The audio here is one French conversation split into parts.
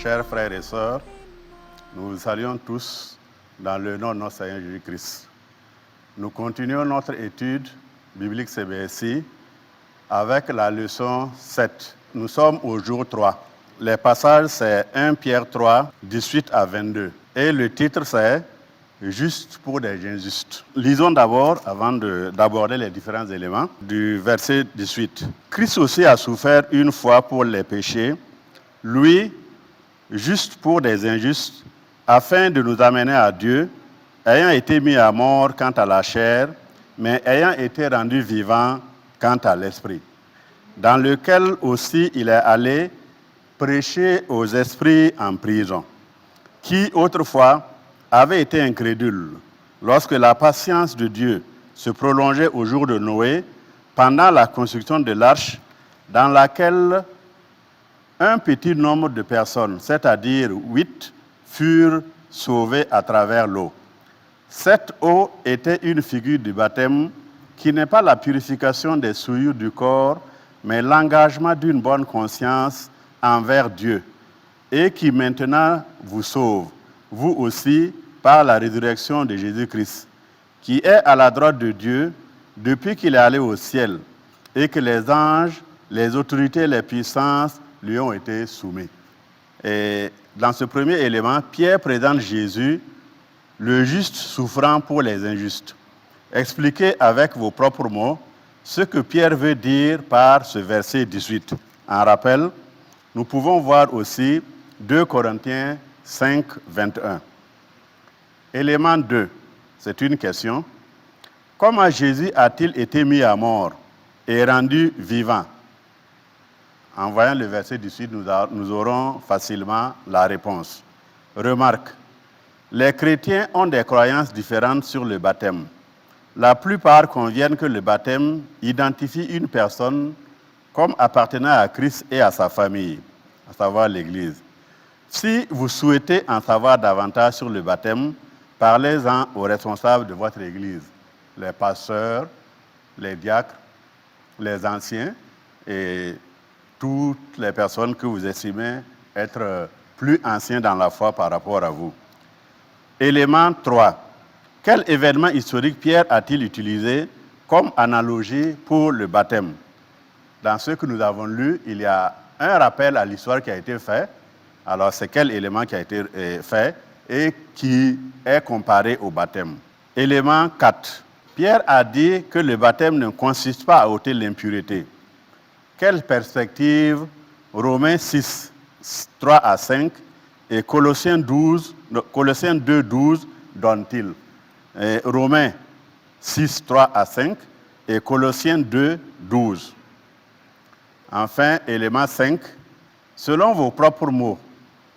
chers frères et sœurs, nous vous saluons tous dans le nom de notre Seigneur Jésus-Christ. Nous continuons notre étude biblique CBSI avec la leçon 7. Nous sommes au jour 3. Les passages, c'est 1 Pierre 3, 18 à 22. Et le titre, c'est « Juste pour des injustes ». Lisons d'abord, avant d'aborder les différents éléments, du verset 18. « Christ aussi a souffert une fois pour les péchés, lui, juste pour des injustes, afin de nous amener à Dieu, ayant été mis à mort quant à la chair, mais ayant été rendu vivant quant à l'esprit, dans lequel aussi il est allé prêcher aux esprits en prison, qui autrefois avaient été incrédules, lorsque la patience de Dieu se prolongeait au jour de Noé, pendant la construction de l'arche, dans laquelle un petit nombre de personnes, c'est-à-dire 8, furent sauvées à travers l'eau. Cette eau était une figure du baptême qui n'est pas la purification des souillures du corps, mais l'engagement d'une bonne conscience envers Dieu, et qui maintenant vous sauve, vous aussi, par la résurrection de Jésus-Christ, qui est à la droite de Dieu depuis qu'il est allé au ciel, et que les anges, les autorités, les puissances lui ont été soumis. Et dans ce premier élément, Pierre présente Jésus, le juste souffrant pour les injustes. Expliquez avec vos propres mots ce que Pierre veut dire par ce verset 18. En rappel, nous pouvons voir aussi 2 Corinthiens 5, 21. Élément 2, c'est une question. Comment Jésus a-t-il été mis à mort et rendu vivant? En voyant le verset 18, nous aurons facilement la réponse. Remarque, les chrétiens ont des croyances différentes sur le baptême. La plupart conviennent que le baptême identifie une personne comme appartenant à Christ et à sa famille, à savoir l'Église. Si vous souhaitez en savoir davantage sur le baptême, parlez-en aux responsables de votre Église, les pasteurs, les diacres, les anciens et toutes les personnes que vous estimez être plus anciens dans la foi par rapport à vous. Élément 3. Quel événement historique Pierre a-t-il utilisé comme analogie pour le baptême? Dans ce que nous avons lu, il y a un rappel à l'histoire qui a été fait. Alors, c'est quel élément qui a été fait et qui est comparé au baptême? Élément 4. Pierre a dit que le baptême ne consiste pas à ôter l'impureté. Quelle perspective Romains 6, 3 à 5 et Colossiens 2, 12 donne-t-il? Romains 6, 3 à 5 et Colossiens 2, 12. Enfin, élément 5. Selon vos propres mots,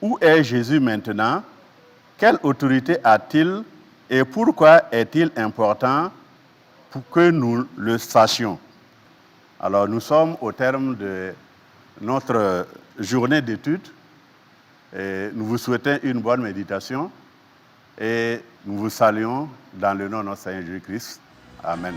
où est Jésus maintenant? Quelle autorité a-t-il et pourquoi est-il important pour que nous le sachions? Alors, nous sommes au terme de notre journée d'études et nous vous souhaitons une bonne méditation et nous vous saluons dans le nom de notre Seigneur Jésus-Christ. Amen.